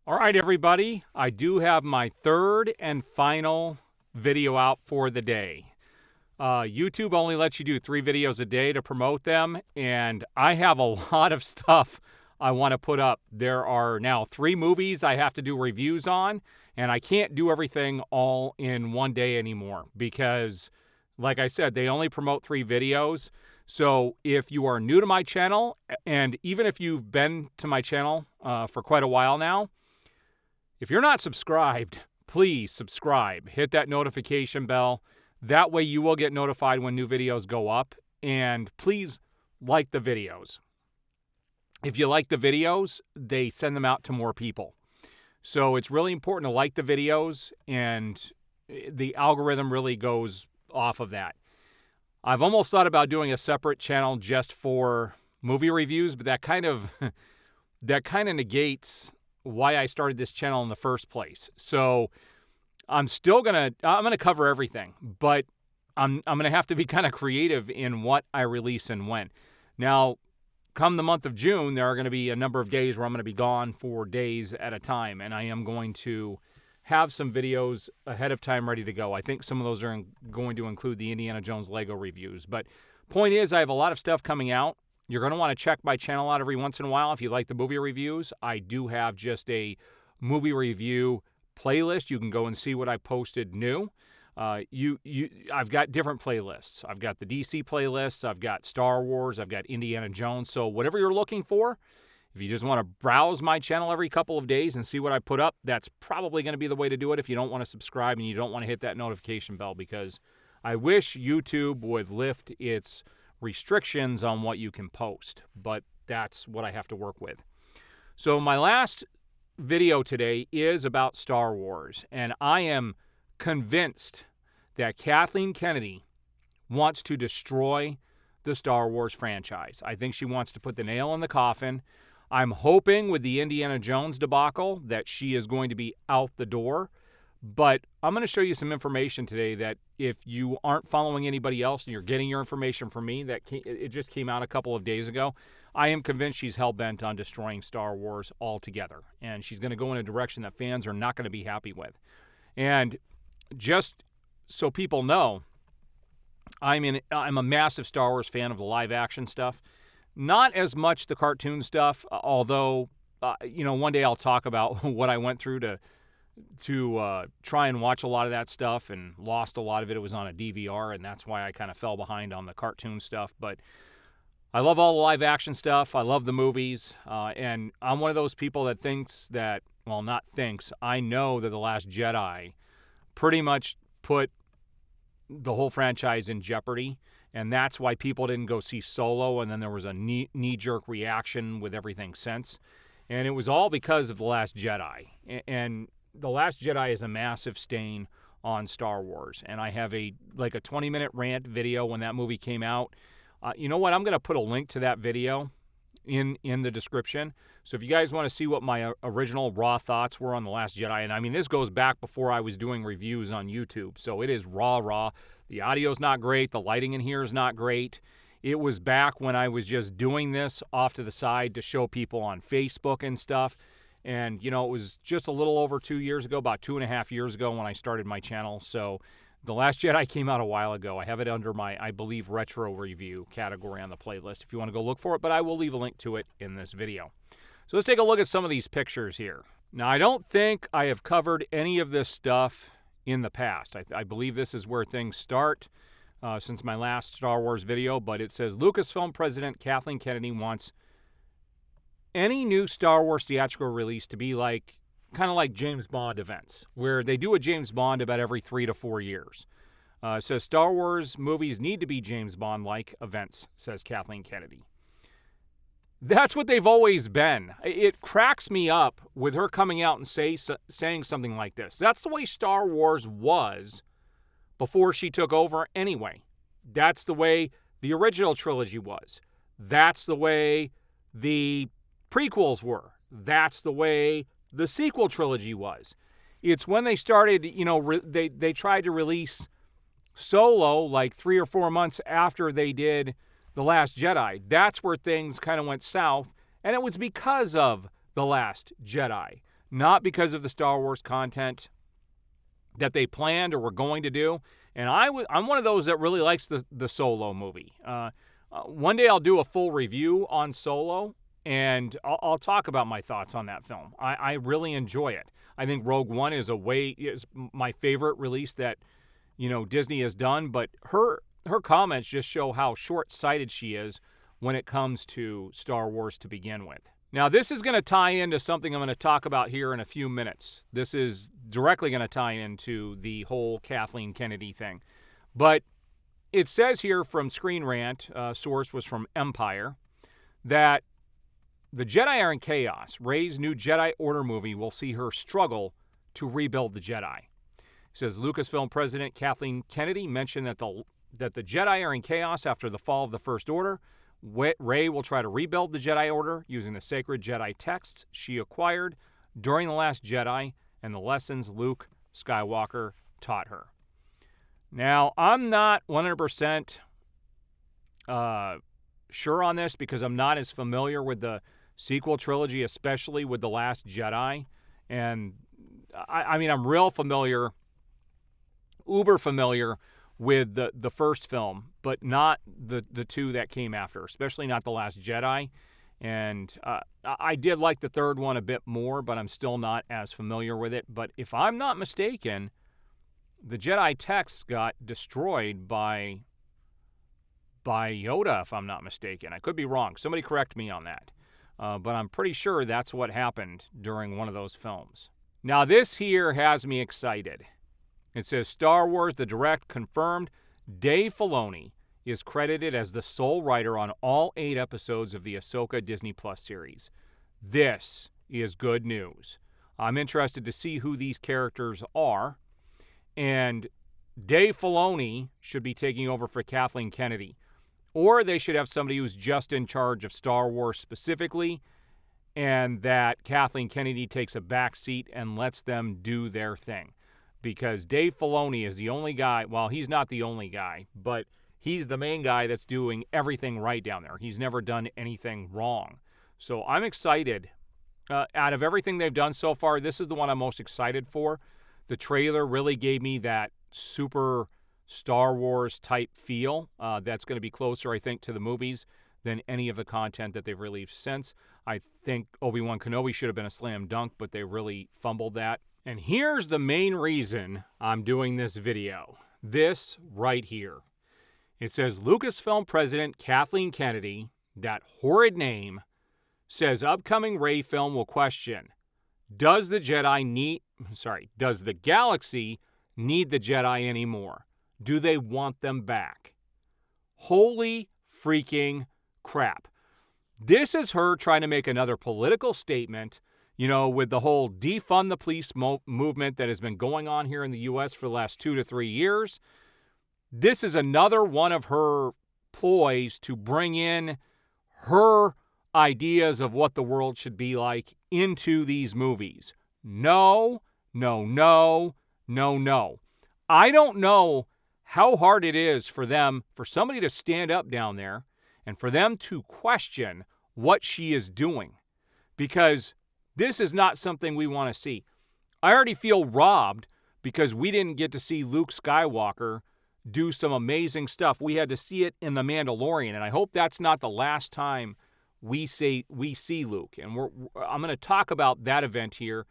All right, everybody. I do have my third and final video out for the day. YouTube only lets you do 3 videos a day to promote them, and I have a lot of stuff I want to put up. There are now 3 movies I have to do reviews on, and I can't do everything all in one day anymore because, like I said, they only promote 3 videos. So if you are new to my channel, and even if you've been to my channel for quite a while now, if you're not subscribed, please subscribe. Hit that notification bell. That way you will get notified when new videos go up. And please like the videos. If you like the videos, they send them out to more people. So it's really important to like the videos, and the algorithm really goes off of that. I've almost thought about doing a separate channel just for movie reviews, but that kind of negates why I started this channel in the first place. So I'm gonna cover everything, but I'm gonna have to be kind of creative in what I release and when. Now, come the month of June, there are going to be a number of days where I'm going to be gone for days at a time, and I am going to have some videos ahead of time ready to go. I think some of those are going to include the Indiana Jones Lego reviews. But point is, I have a lot of stuff coming out. You're going to want to check my channel out every once in a while if you like the movie reviews. I do have just a movie review playlist. You can go and see what I posted new. I've got different playlists. I've got the DC playlists. I've got Star Wars. I've got Indiana Jones. So whatever you're looking for, if you just want to browse my channel every couple of days and see what I put up, that's probably going to be the way to do it if you don't want to subscribe and you don't want to hit that notification bell, because I wish YouTube would lift its restrictions on what you can post, but that's what I have to work with. So my last video today is about Star Wars, and I am convinced that Kathleen Kennedy wants to destroy the Star Wars franchise. I think she wants to put the nail in the coffin. I'm hoping with the Indiana Jones debacle that she is going to be out the door. But I'm going to show you some information today that if you aren't following anybody else and you're getting your information from me, it just came out a couple of days ago, I am convinced she's hell-bent on destroying Star Wars altogether. And she's going to go in a direction that fans are not going to be happy with. And just so people know, I'm a massive Star Wars fan of the live-action stuff. Not as much the cartoon stuff, although, one day I'll talk about what I went through to try and watch a lot of that stuff and lost a lot of it. It was on a DVR, and that's why I kind of fell behind on the cartoon stuff. But I love all the live action stuff. I love the movies. And I'm one of those people that I know that The Last Jedi pretty much put the whole franchise in jeopardy. And that's why people didn't go see Solo, and then there was a knee-jerk reaction with everything since. And it was all because of The Last Jedi. And The Last Jedi is a massive stain on Star Wars. And I have a 20-minute rant video when that movie came out. You know what? I'm going to put a link to that video in the description. So if you guys want to see what my original raw thoughts were on The Last Jedi, and I mean, this goes back before I was doing reviews on YouTube. So it is raw. The audio's not great. The lighting in here is not great. It was back when I was just doing this off to the side to show people on Facebook and stuff. And, it was just a little over 2 years ago, about 2.5 years ago when I started my channel. So The Last Jedi came out a while ago. I have it under my, I believe, retro review category on the playlist if you want to go look for it, but I will leave a link to it in this video. So let's take a look at some of these pictures here. Now, I don't think I have covered any of this stuff in the past. I believe this is where things start since my last Star Wars video, but it says Lucasfilm President Kathleen Kennedy wants any new Star Wars theatrical release to be kind of like James Bond events, where they do a James Bond about every 3 to 4 years. So Star Wars movies need to be James Bond-like events, says Kathleen Kennedy. That's what they've always been. It cracks me up with her coming out and saying something like this. That's the way Star Wars was before she took over anyway. That's the way the original trilogy was. That's the way the prequels were. That's the way the sequel trilogy was. It's when they started, they tried to release Solo 3 or 4 months after they did The Last Jedi. That's where things kind of went south, and it was because of The Last Jedi. not because of the Star Wars content that they planned or were going to do. And I'm one of those that really likes the Solo movie. One day I'll do a full review on Solo, and I'll talk about my thoughts on that film. I really enjoy it. I think Rogue One is my favorite release that Disney has done, but her comments just show how short-sighted she is when it comes to Star Wars to begin with. Now, this is going to tie into something I'm going to talk about here in a few minutes. This is directly going to tie into the whole Kathleen Kennedy thing. But it says here from Screen Rant, source was from Empire, that the Jedi are in chaos. Rey's new Jedi Order movie will see her struggle to rebuild the Jedi. It says Lucasfilm president Kathleen Kennedy mentioned that the Jedi are in chaos after the fall of the First Order. Rey will try to rebuild the Jedi Order using the sacred Jedi texts she acquired during The Last Jedi and the lessons Luke Skywalker taught her. Now, I'm not 100% sure on this because I'm not as familiar with the sequel trilogy, especially with The Last Jedi. And I mean, I'm real familiar, uber familiar with the first film, but not the two that came after, especially not The Last Jedi. And I did like the third one a bit more, but I'm still not as familiar with it. But if I'm not mistaken, the Jedi texts got destroyed by Yoda, if I'm not mistaken. I could be wrong. Somebody correct me on that. But I'm pretty sure that's what happened during one of those films. Now, this here has me excited. It says Star Wars The Direct confirmed Dave Filoni is credited as the sole writer on all 8 episodes of the Ahsoka Disney Plus series. This is good news. I'm interested to see who these characters are. And Dave Filoni should be taking over for Kathleen Kennedy. Or they should have somebody who's just in charge of Star Wars specifically, and that Kathleen Kennedy takes a back seat and lets them do their thing. Because Dave Filoni is the only guy, well, he's not the only guy, but he's the main guy that's doing everything right down there. He's never done anything wrong. So I'm excited. Out of everything they've done so far, this is the one I'm most excited for. The trailer really gave me that super Star Wars type feel that's going to be closer, I think, to the movies than any of the content that they've released since. I think Obi-Wan Kenobi should have been a slam dunk, but they really fumbled that. And here's the main reason I'm doing this video. This right here. It says Lucasfilm president Kathleen Kennedy, that horrid name, says upcoming Rey film will question, does the galaxy need the Jedi anymore? Do they want them back? Holy freaking crap. This is her trying to make another political statement, with the whole defund the police movement that has been going on here in the U.S. for the last 2 to 3 years. This is another one of her ploys to bring in her ideas of what the world should be like into these movies. No, no, no, no, no. I don't know how hard it is for somebody to stand up down there and for them to question what she is doing, because this is not something we want to see. I already feel robbed because we didn't get to see Luke Skywalker do some amazing stuff. We had to see it in The Mandalorian, and I hope that's not the last time we see Luke. And I'm going to talk about that event here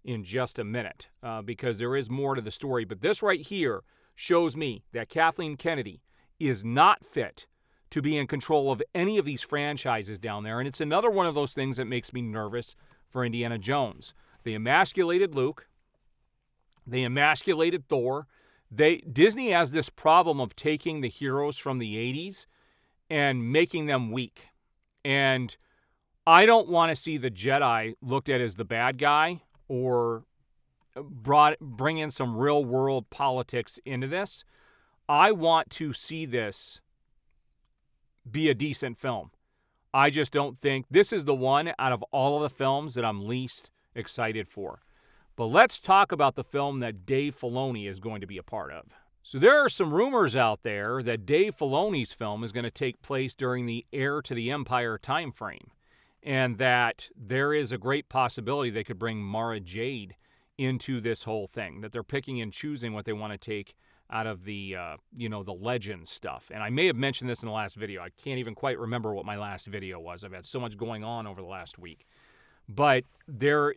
in just a minute because there is more to the story. But this right here shows me that Kathleen Kennedy is not fit to be in control of any of these franchises down there. And it's another one of those things that makes me nervous for Indiana Jones. They emasculated Luke. They emasculated Thor. Disney has this problem of taking the heroes from the 80s and making them weak. And I don't want to see the Jedi looked at as the bad guy or bring in some real-world politics into this. I want to see this be a decent film. I just don't think this is the one out of all of the films that I'm least excited for. But let's talk about the film that Dave Filoni is going to be a part of. So there are some rumors out there that Dave Filoni's film is going to take place during the Heir to the Empire time frame. and that there is a great possibility they could bring Mara Jade into this whole thing, that they're picking and choosing what they want to take out of the, the legend stuff. And I may have mentioned this in the last video. I can't even quite remember what my last video was. I've had so much going on over the last week. But there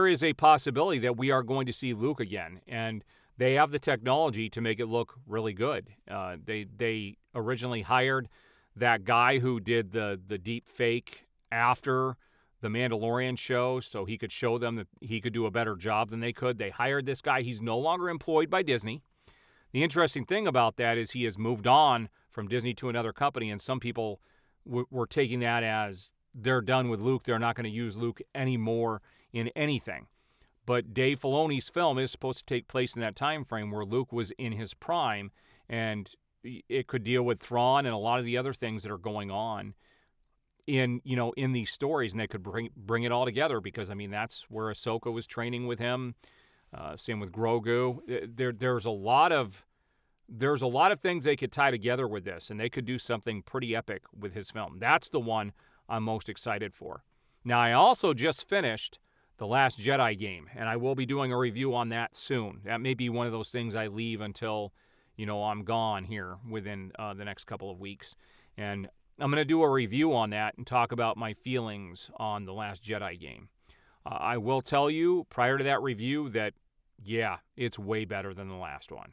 is a possibility that we are going to see Luke again, and they have the technology to make it look really good. They originally hired that guy who did the deep fake after the Mandalorian show so he could show them that he could do a better job than they could. They hired this guy. He's no longer employed by Disney. The interesting thing about that is he has moved on from Disney to another company, and some people were taking that as they're done with Luke. They're not going to use Luke anymore in anything. But Dave Filoni's film is supposed to take place in that time frame where Luke was in his prime, and it could deal with Thrawn and a lot of the other things that are going on in these stories, and they could bring it all together because, I mean, that's where Ahsoka was training with him. Same with Grogu. There's a lot of things they could tie together with this, and they could do something pretty epic with his film. That's the one I'm most excited for. Now, I also just finished the Last Jedi game, and I will be doing a review on that soon. That may be one of those things I leave until, I'm gone here within the next couple of weeks. And I'm going to do a review on that and talk about my feelings on the Last Jedi game. I will tell you prior to that review that, yeah, it's way better than the last one.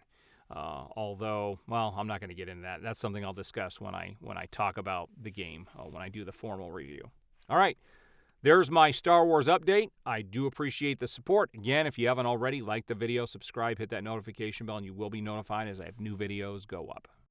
Although, well, I'm not going to get into that. That's something I'll discuss when I talk about the game, when I do the formal review. All right, there's my Star Wars update. I do appreciate the support. Again, if you haven't already, like the video, subscribe, hit that notification bell, and you will be notified as I have new videos go up.